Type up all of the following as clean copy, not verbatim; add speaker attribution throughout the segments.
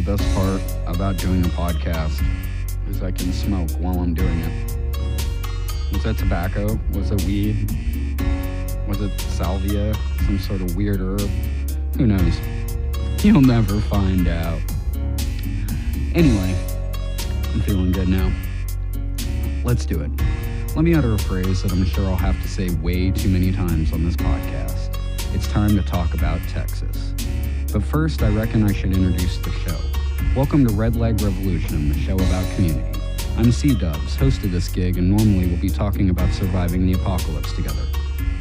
Speaker 1: best part about doing a podcast is I can smoke while I'm doing it. Was that tobacco? Was it weed? Was it salvia? Some sort of weird herb? Who knows? You'll never find out. Anyway, I'm feeling good now. Let's do it. Let me utter a phrase that I'm sure I'll have to say way too many times on this podcast. It's time to talk about Texas. But first, I reckon I should introduce the show. Welcome to Red Leg Revolution, the show about community. I'm C-Dubs, host of this gig, and normally we'll be talking about surviving the apocalypse together.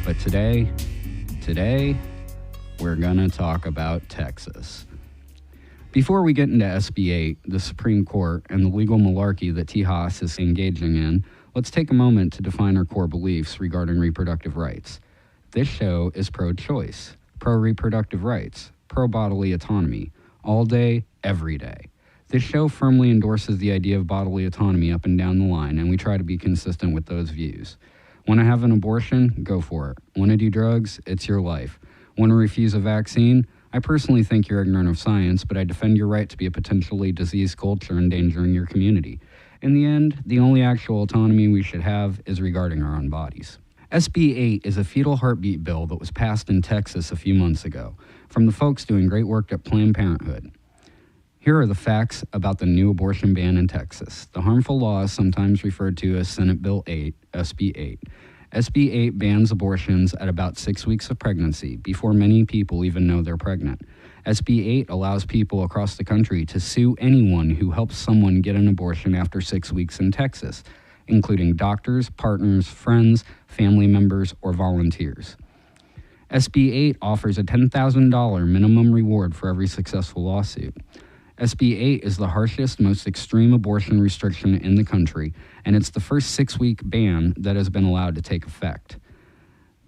Speaker 1: But today, we're gonna talk about Texas. Before we get into SB 8, the Supreme Court, and the legal malarkey that Tejas is engaging in, let's take a moment to define our core beliefs regarding reproductive rights. This show is pro-choice, pro-reproductive rights, pro-bodily autonomy, all day, every day. This show firmly endorses the idea of bodily autonomy up and down the line, and we try to be consistent with those views. Want to have an abortion? Go for it. Want to do drugs? It's your life. Want to refuse a vaccine? I personally think you're ignorant of science, but I defend your right to be a potentially diseased culture endangering your community. In the end, the only actual autonomy we should have is regarding our own bodies. SB 8 is a fetal heartbeat bill that was passed in Texas a few months ago from the folks doing great work at Planned Parenthood. Here are the facts about the new abortion ban in Texas. The harmful law is sometimes referred to as Senate Bill 8, SB 8. SB 8 bans abortions at about 6 weeks of pregnancy, before many people even know they're pregnant. SB 8 allows people across the country to sue anyone who helps someone get an abortion after 6 weeks in Texas, including doctors, partners, friends, family members, or volunteers. SB 8 offers a $10,000 minimum reward for every successful lawsuit. SB 8 is the harshest, most extreme abortion restriction in the country, and it's the first 6-week ban that has been allowed to take effect.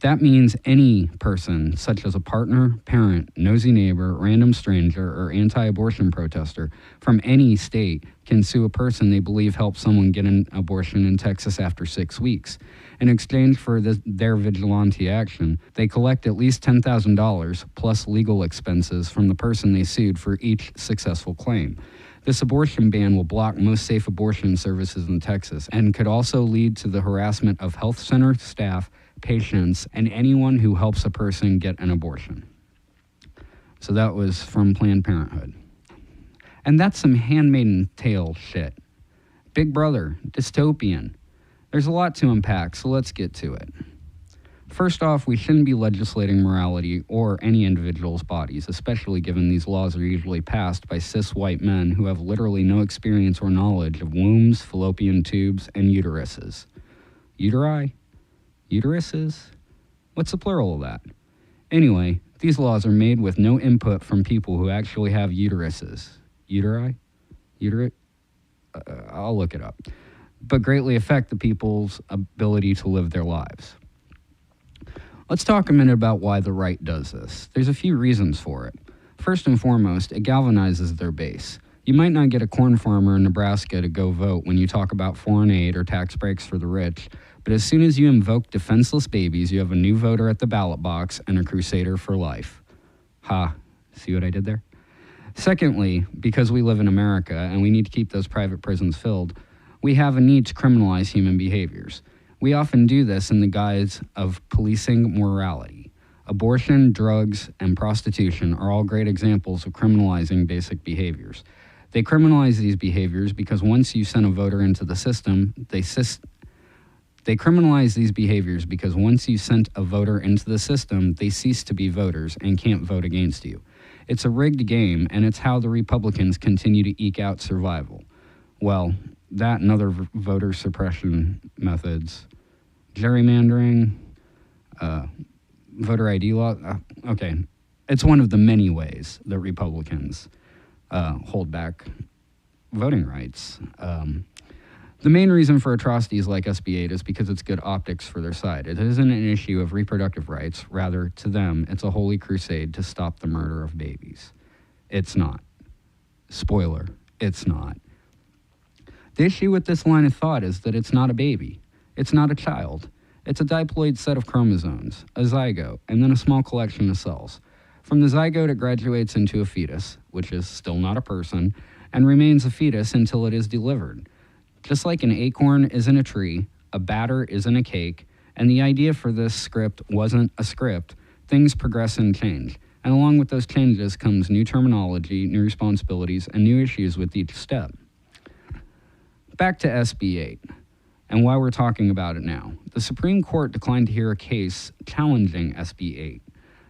Speaker 1: That means any person, such as a partner, parent, nosy neighbor, random stranger, or anti-abortion protester from any state can sue a person they believe helped someone get an abortion in Texas after 6 weeks. In exchange for their vigilante action, they collect at least $10,000 plus legal expenses from the person they sued for each successful claim. This abortion ban will block most safe abortion services in Texas and could also lead to the harassment of health center staff, patients, and anyone who helps a person get an abortion. So that was from Planned Parenthood. And that's some Handmaid's Tale shit. Big Brother, dystopian. There's a lot to unpack, so let's get to it. First off, we shouldn't be legislating morality or any individual's bodies, especially given these laws are usually passed by cis white men who have literally no experience or knowledge of wombs, fallopian tubes, and uteruses. Uteri? Uteruses? What's the plural of that? Anyway, these laws are made with no input from people who actually have uteruses. Uteri? I'll look it up. But greatly affect the people's ability to live their lives. Let's talk a minute about why the right does this. There's a few reasons for it. First and foremost, it galvanizes their base. You might not get a corn farmer in Nebraska to go vote when you talk about foreign aid or tax breaks for the rich, but as soon as you invoke defenseless babies, you have a new voter at the ballot box and a crusader for life. Ha, see what I did there? Secondly, because we live in America and we need to keep those private prisons filled, we have a need to criminalize human behaviors. We often do this in the guise of policing morality. Abortion, drugs, and prostitution are all great examples of criminalizing basic behaviors. They criminalize these behaviors because once you send a voter into the system, they criminalize these behaviors because once you sent a voter into the system, they cease to be voters and can't vote against you. It's a rigged game, and it's how the Republicans continue to eke out survival. Well, that and other voter suppression methods, gerrymandering, voter ID law. Okay, it's one of the many ways that Republicans hold back voting rights. The main reason for atrocities like SB 8 is because it's good optics for their side. It isn't an issue of reproductive rights. Rather, to them, it's a holy crusade to stop the murder of babies. It's not. Spoiler, it's not. The issue with this line of thought is that it's not a baby. It's not a child. It's a diploid set of chromosomes, a zygote, and then a small collection of cells. From the zygote, it graduates into a fetus, which is still not a person, and remains a fetus until it is delivered. Just like an acorn isn't a tree, a batter isn't a cake, and the idea for this script wasn't a script, things progress and change. And along with those changes comes new terminology, new responsibilities, and new issues with each step. Back to SB 8, and why we're talking about it now. The Supreme Court declined to hear a case challenging SB 8.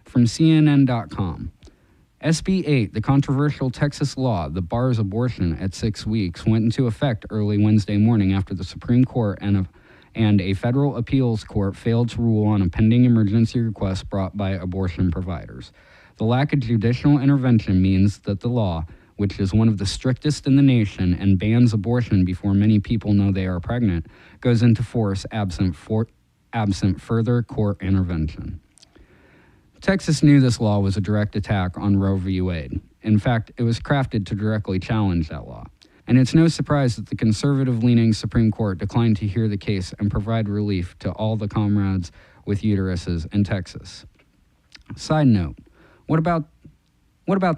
Speaker 1: From CNN.com, SB 8, the controversial Texas law that bars abortion at 6 weeks, went into effect early Wednesday morning after the Supreme Court and a federal appeals court failed to rule on a pending emergency request brought by abortion providers. The lack of judicial intervention means that the law, which is one of the strictest in the nation and bans abortion before many people know they are pregnant, goes into force absent further court intervention. Texas knew this law was a direct attack on Roe v. Wade. In fact, it was crafted to directly challenge that law. And it's no surprise that the conservative-leaning Supreme Court declined to hear the case and provide relief to all the comrades with uteruses in Texas. Side note, what about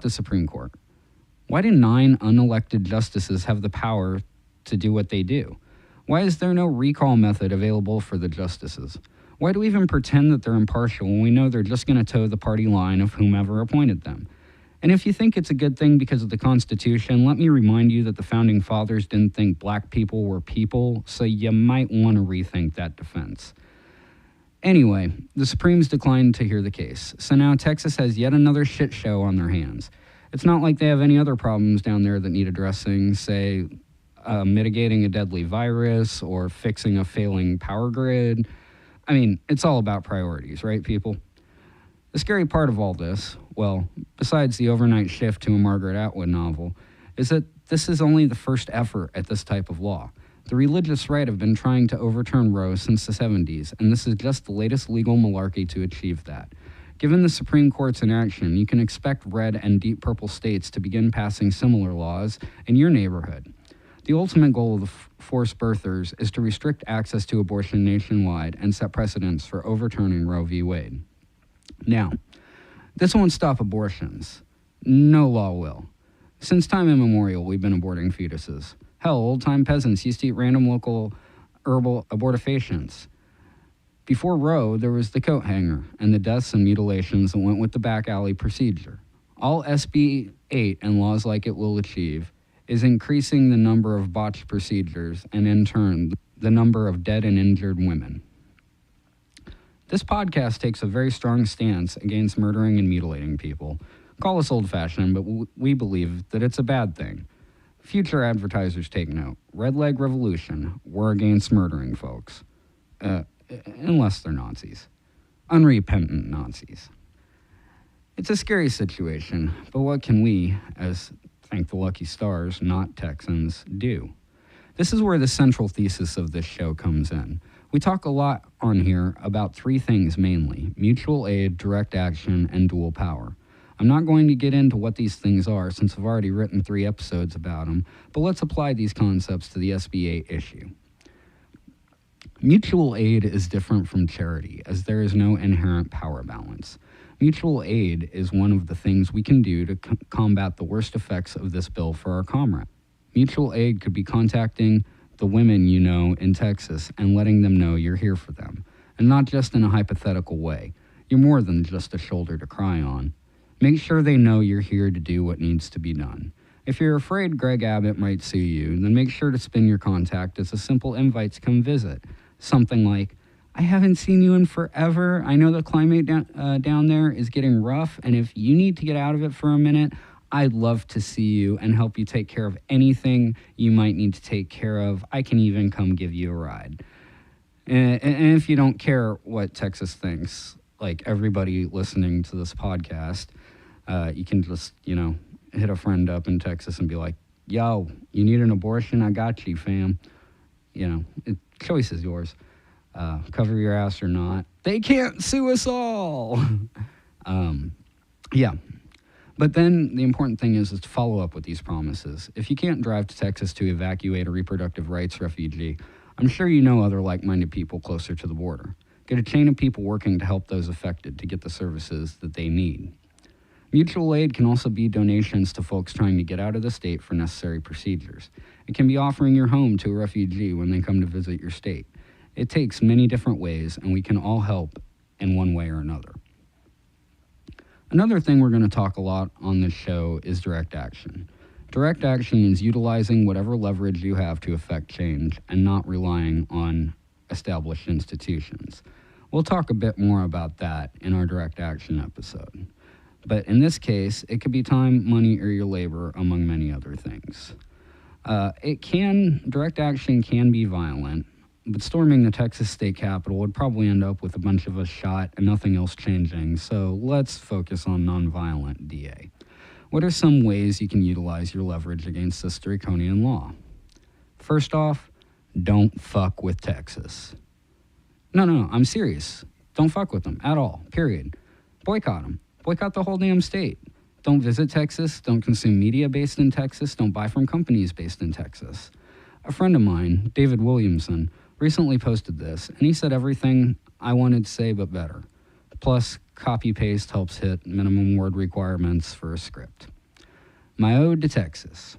Speaker 1: the Supreme Court? Why do 9 unelected justices have the power to do what they do? Why is there no recall method available for the justices? Why do we even pretend that they're impartial when we know they're just going to toe the party line of whomever appointed them? And if you think it's a good thing because of the Constitution, let me remind you that the Founding Fathers didn't think black people were people, so you might want to rethink that defense. Anyway, the Supremes declined to hear the case, so now Texas has yet another shit show on their hands. It's not like they have any other problems down there that need addressing, say, mitigating a deadly virus or fixing a failing power grid. I mean, it's all about priorities, right, people? The scary part of all this, well, besides the overnight shift to a Margaret Atwood novel, is that this is only the first effort at this type of law. The religious right have been trying to overturn Roe since the 70s, and this is just the latest legal malarkey to achieve that. Given the Supreme Court's inaction, you can expect red and deep purple states to begin passing similar laws in your neighborhood. The ultimate goal of the forced birthers is to restrict access to abortion nationwide and set precedents for overturning Roe v. Wade. Now, this won't stop abortions. No law will. Since time immemorial, we've been aborting fetuses. Hell, old-time peasants used to eat random local herbal abortifacients. Before Roe, there was the coat hanger and the deaths and mutilations that went with the back alley procedure. All SB 8 and laws like it will achieve is increasing the number of botched procedures and, in turn, the number of dead and injured women. This podcast takes a very strong stance against murdering and mutilating people. Call us old-fashioned, but we believe that it's a bad thing. Future advertisers take note. Red Leg Revolution, we're against murdering folks. Unless they're Nazis. Unrepentant Nazis. It's a scary situation, but what can we, as thank the lucky stars, not Texans, do? This is where the central thesis of this show comes in. We talk a lot on here about 3 things mainly: mutual aid, direct action, and dual power. I'm not going to get into what these things are since I've already written 3 episodes about them, but let's apply these concepts to the SB 8 issue. Mutual aid is different from charity, as there is no inherent power balance. Mutual aid is one of the things we can do to combat the worst effects of this bill for our comrades. Mutual aid could be contacting the women you know in Texas and letting them know you're here for them, and not just in a hypothetical way. You're more than just a shoulder to cry on. Make sure they know you're here to do what needs to be done. If you're afraid Greg Abbott might sue you, then make sure to spin your contact as a simple invite to come visit. Something like, I haven't seen you in forever. I know the climate down there is getting rough, and if you need to get out of it for a minute, I'd love to see you and help you take care of anything you might need to take care of. I can even come give you a ride. And if you don't care what Texas thinks, like everybody listening to this podcast, you can just, hit a friend up in Texas and be like, yo, you need an abortion? I got you, fam. Choice is yours. Cover your ass or not. They can't sue us all. Yeah. But then the important thing is to follow up with these promises. If you can't drive to Texas to evacuate a reproductive rights refugee, I'm sure you know other like-minded people closer to the border. Get a chain of people working to help those affected to get the services that they need. Mutual aid can also be donations to folks trying to get out of the state for necessary procedures. It can be offering your home to a refugee when they come to visit your state. It takes many different ways, and we can all help in one way or another. Another thing we're going to talk a lot on this show is direct action. Direct action is utilizing whatever leverage you have to affect change and not relying on established institutions. We'll talk a bit more about that in our direct action episode. But in this case, it could be time, money, or your labor, among many other things. Direct action can be violent, but storming the Texas state capitol would probably end up with a bunch of us shot and nothing else changing, so let's focus on nonviolent DA. What are some ways you can utilize your leverage against this draconian law? First off, don't fuck with Texas. No, I'm serious. Don't fuck with them at all, period. Boycott them. Boycott the whole damn state. Don't visit Texas. Don't consume media based in Texas. Don't buy from companies based in Texas. A friend of mine, David Williamson, recently posted this, and he said everything I wanted to say but better. Plus, copy-paste helps hit minimum word requirements for a script. My ode to Texas.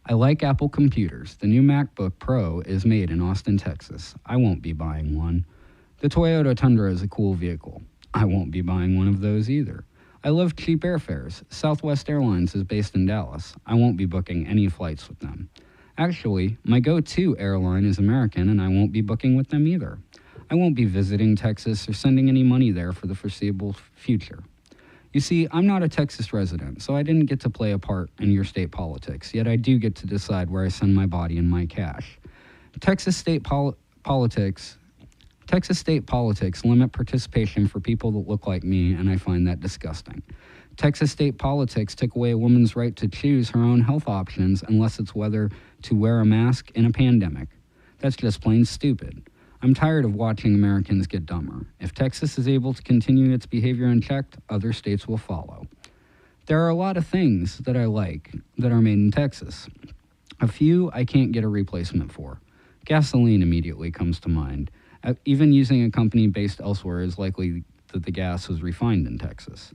Speaker 1: I like Apple computers. The new MacBook Pro is made in Austin, Texas. I won't be buying one. The Toyota Tundra is a cool vehicle. I won't be buying one of those either. I love cheap airfares. Southwest Airlines is based in Dallas. I won't be booking any flights with them. Actually, my go-to airline is American, and I won't be booking with them either. I won't be visiting Texas or sending any money there for the foreseeable future. You see, I'm not a Texas resident, so I didn't get to play a part in your state politics, yet I do get to decide where I send my body and my cash. Texas state politics limit participation for people that look like me, and I find that disgusting. Texas state politics took away a woman's right to choose her own health options unless it's whether to wear a mask in a pandemic. That's just plain stupid. I'm tired of watching Americans get dumber. If Texas is able to continue its behavior unchecked, other states will follow. There are a lot of things that I like that are made in Texas. A few I can't get a replacement for. Gasoline immediately comes to mind. Even using a company based elsewhere is likely that the gas was refined in Texas.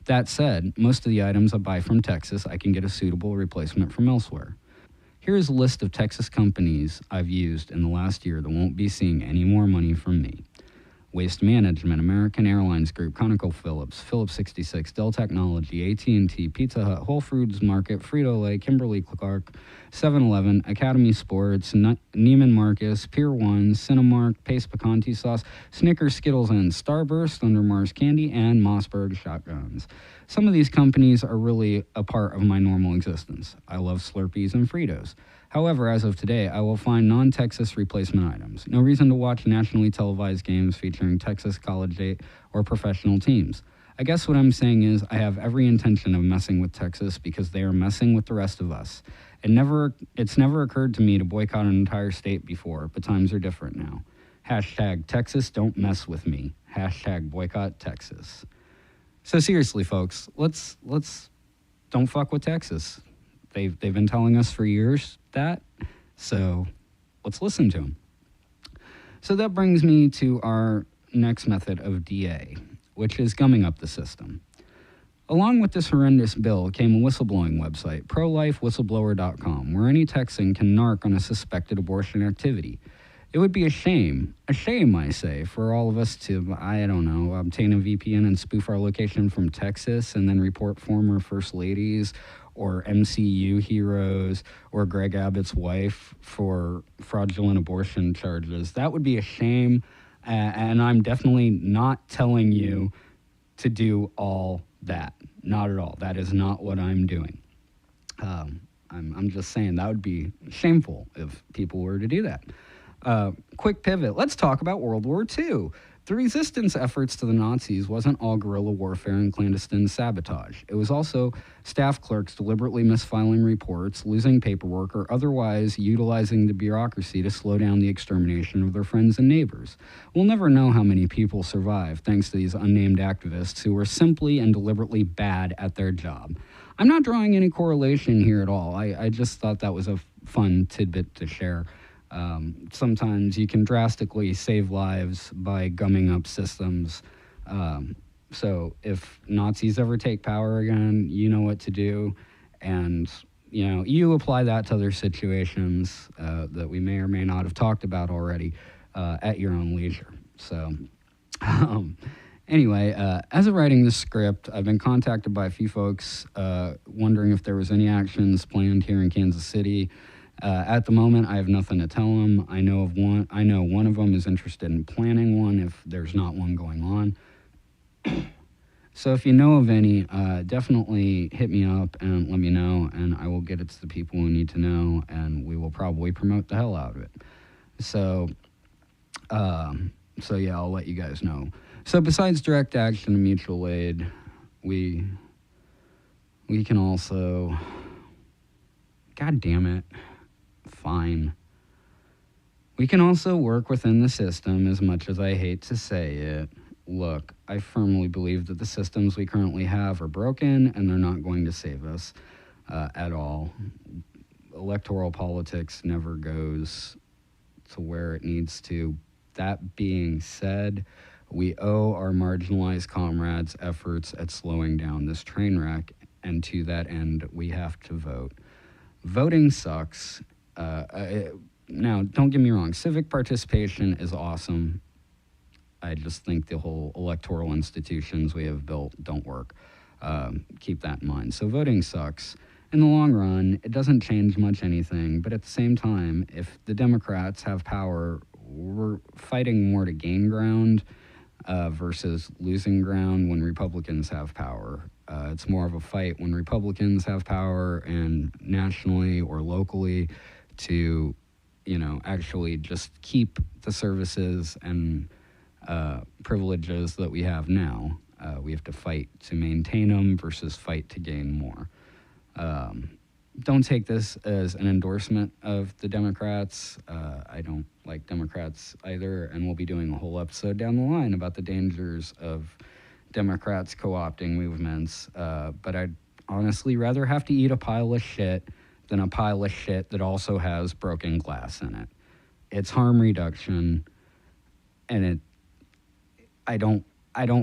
Speaker 1: That said, most of the items I buy from Texas, I can get a suitable replacement from elsewhere. Here is a list of Texas companies I've used in the last year that won't be seeing any more money from me. Waste Management, American Airlines Group, ConocoPhillips, Phillips 66, Dell Technology, AT&T, Pizza Hut, Whole Foods Market, Frito-Lay, Kimberly-Clark, 7-Eleven, Academy Sports, Neiman Marcus, Pier 1, Cinemark, Pace Picante Sauce, Snickers, Skittles, and Starburst, Under Mars Candy, and Mossberg Shotguns. Some of these companies are really a part of my normal existence. I love Slurpees and Fritos. However, as of today, I will find non-Texas replacement items. No reason to watch nationally televised games featuring Texas college or professional teams. I guess what I'm saying is I have every intention of messing with Texas because they are messing with the rest of us. It's never occurred to me to boycott an entire state before, but times are different now. Hashtag Texas don't mess with me. Hashtag boycott Texas. So seriously, folks, let's don't fuck with Texas. They've been telling us for years that, so let's listen to them. So that brings me to our next method of DA, which is gumming up the system. Along with this horrendous bill came a whistleblowing website, prolifewhistleblower.com, where any Texan can narc on a suspected abortion activity. It would be a shame, I say, for all of us to, obtain a VPN and spoof our location from Texas and then report former first ladies or MCU heroes or Greg Abbott's wife for fraudulent abortion charges. That would be a shame, and I'm definitely not telling you to do all that. Not at all. That is not what I'm doing. I'm just saying that would be shameful if people were to do that. Quick pivot. Let's talk about World War II. The resistance efforts to the Nazis wasn't all guerrilla warfare and clandestine sabotage. It was also staff clerks deliberately misfiling reports, losing paperwork, or otherwise utilizing the bureaucracy to slow down the extermination of their friends and neighbors. We'll never know how many people survived thanks to these unnamed activists who were simply and deliberately bad at their job. I'm not drawing any correlation here at all. I just thought that was a fun tidbit to share. Sometimes you can drastically save lives by gumming up systems So if Nazis ever take power again, you know what to do. And, you apply that to other situations that we may or may not have talked about already at your own leisure. So, anyway, as of writing this script, I've been contacted by a few folks wondering if there was any actions planned here in Kansas City. At the moment, I have nothing to tell them. I know one of them is interested in planning one if there's not one going on. So if you know of any, definitely hit me up and let me know, and I will get it to the people who need to know, and we will probably promote the hell out of it. So yeah, I'll let you guys know. So besides direct action and mutual aid, we can also, God damn it, fine. We can also work within the system, as much as I hate to say it. Look, I firmly believe that the systems we currently have are broken and they're not going to save us at all. Electoral politics never goes to where it needs to. That being said, we owe our marginalized comrades efforts at slowing down this train wreck, and to that end, we have to vote. Voting sucks. Now, don't get me wrong, civic participation is awesome. I just think the whole electoral institutions we have built don't work. Keep that in mind. So voting sucks. In the long run, it doesn't change much anything, but at the same time, if the Democrats have power, we're fighting more to gain ground versus losing ground when Republicans have power. It's more of a fight when Republicans have power and nationally or locally to, actually just keep the services and privileges that we have now. We have to fight to maintain them versus fight to gain more. Don't take this as an endorsement of the Democrats. I don't like Democrats either, and we'll be doing a whole episode down the line about the dangers of Democrats co-opting movements. But I'd honestly rather have to eat a pile of shit than a pile of shit that also has broken glass in it. It's harm reduction, and I don't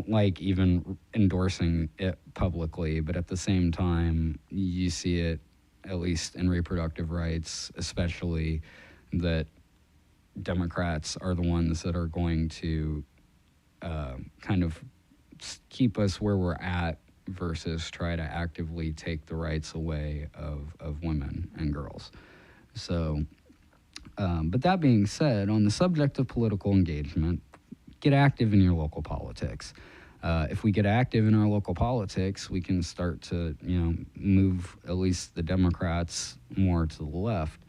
Speaker 1: like even endorsing it publicly, but at the same time, you see it, at least in reproductive rights, especially, that Democrats are the ones that are going to kind of keep us where we're at versus try to actively take the rights away of women and girls. So, but that being said, on the subject of political engagement, get active in your local politics. If we get active in our local politics, we can start to, move at least the Democrats more to the left.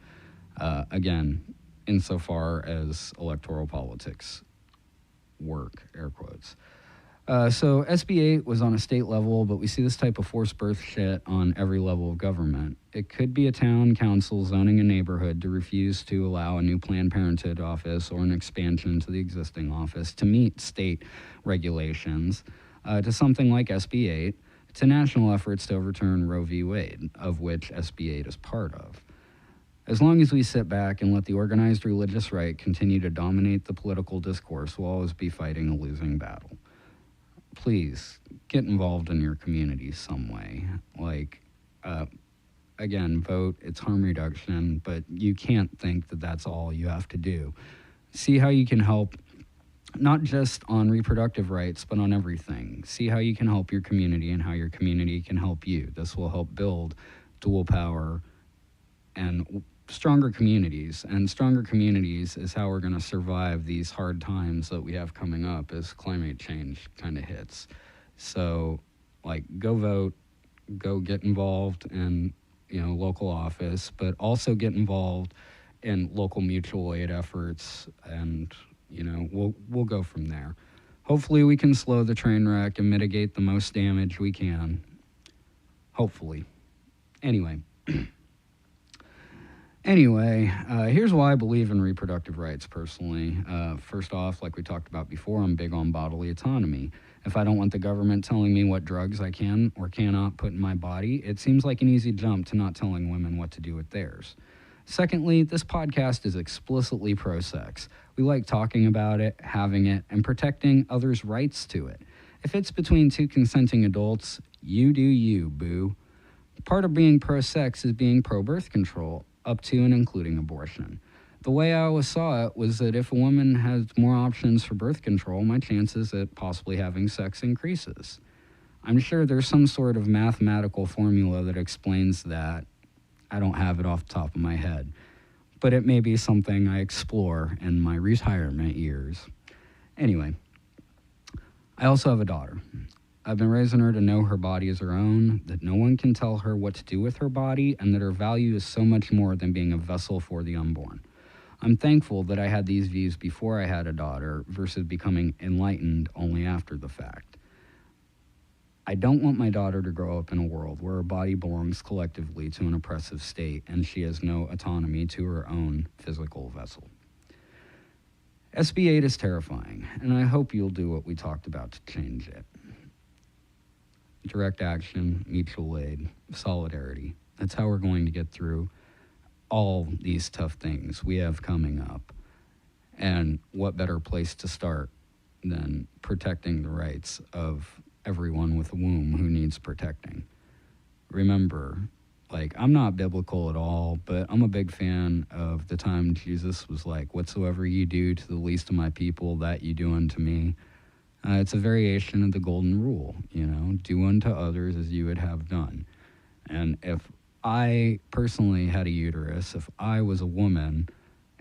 Speaker 1: Again, insofar as electoral politics work, air quotes. So SB 8 was on a state level, but we see this type of forced birth shit on every level of government. It could be a town council zoning a neighborhood to refuse to allow a new Planned Parenthood office or an expansion to the existing office to meet state regulations, to something like SB 8, to national efforts to overturn Roe v. Wade, of which SB 8 is part of. As long as we sit back and let the organized religious right continue to dominate the political discourse, we'll always be fighting a losing battle. Please get involved in your community some way. Again, vote, it's harm reduction, but you can't think that that's all you have to do. See how you can help, not just on reproductive rights, but on everything. See how you can help your community and how your community can help you. This will help build dual power and stronger communities. And stronger communities is how we're going to survive these hard times that we have coming up as climate change kind of hits. So, go vote, go get involved in, local office, but also get involved in local mutual aid efforts, and, we'll go from there. Hopefully we can slow the train wreck and mitigate the most damage we can. Hopefully. Anyway, here's why I believe in reproductive rights personally. First off, like we talked about before, I'm big on bodily autonomy. If I don't want the government telling me what drugs I can or cannot put in my body, it seems like an easy jump to not telling women what to do with theirs. Secondly, this podcast is explicitly pro-sex. We like talking about it, having it, and protecting others' rights to it. If it's between two consenting adults, you do you, boo. Part of being pro-sex is being pro-birth control, up to and including abortion. The way I always saw it was that if a woman has more options for birth control, my chances at possibly having sex increases. I'm sure there's some sort of mathematical formula that explains that. I don't have it off the top of my head, but it may be something I explore in my retirement years. Anyway, I also have a daughter. I've been raising her to know her body is her own, that no one can tell her what to do with her body, and that her value is so much more than being a vessel for the unborn. I'm thankful that I had these views before I had a daughter versus becoming enlightened only after the fact. I don't want my daughter to grow up in a world where her body belongs collectively to an oppressive state and she has no autonomy to her own physical vessel. SB 8 is terrifying, and I hope you'll do what we talked about to change it. Direct action, mutual aid, solidarity. That's how we're going to get through all these tough things we have coming up. And what better place to start than protecting the rights of everyone with a womb who needs protecting. Remember, I'm not biblical at all, but I'm a big fan of the time Jesus was like, whatsoever you do to the least of my people, that you do unto me. It's a variation of the golden rule, do unto others as you would have done. And if I personally had a uterus, if I was a woman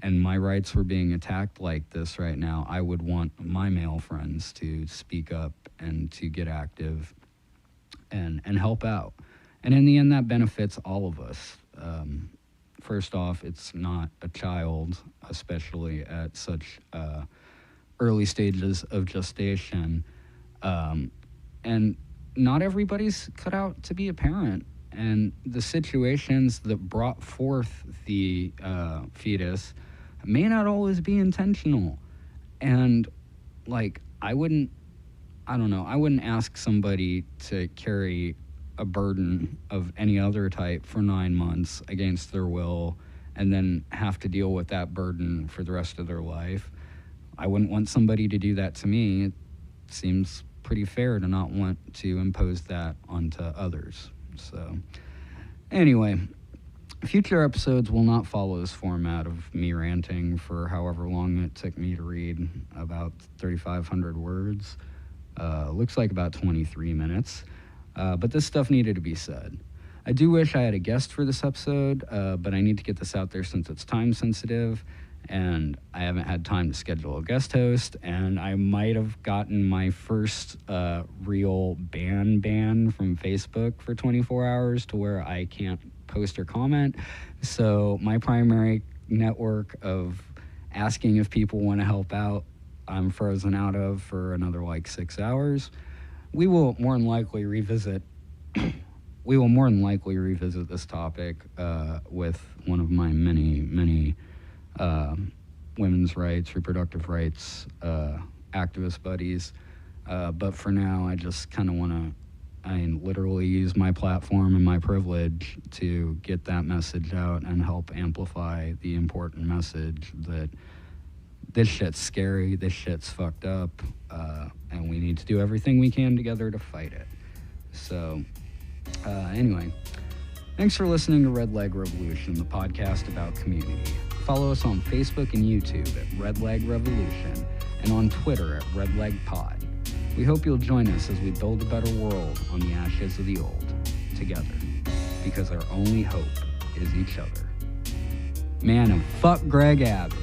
Speaker 1: and my rights were being attacked like this right now, I would want my male friends to speak up and to get active and help out. And in the end, that benefits all of us. First off, it's not a child, especially at such early stages of gestation. And not everybody's cut out to be a parent. And the situations that brought forth the fetus may not always be intentional. And I wouldn't ask somebody to carry a burden of any other type for 9 months against their will and then have to deal with that burden for the rest of their life. I wouldn't want somebody to do that to me. It seems pretty fair to not want to impose that onto others. So, anyway, future episodes will not follow this format of me ranting for however long it took me to read about 3,500 words. Looks like about 23 minutes. But this stuff needed to be said. I do wish I had a guest for this episode, but I need to get this out there since it's time sensitive, and I haven't had time to schedule a guest host, and I might have gotten my first real ban from Facebook for 24 hours to where I can't post or comment. So my primary network of asking if people want to help out, I'm frozen out of for another 6 hours. We will more than likely revisit this topic with one of my many women's rights, reproductive rights activist buddies. But for now, I just kind of want to, literally use my platform and my privilege to get that message out and help amplify the important message that this shit's scary, this shit's fucked up, and we need to do everything we can together to fight it. So, anyway, thanks for listening to Red Leg Revolution, the podcast about community. Follow us on Facebook and YouTube at Red Leg Revolution and on Twitter at Red Leg Pod. We hope you'll join us as we build a better world on the ashes of the old, together, because our only hope is each other. Man, and fuck Greg Abbott.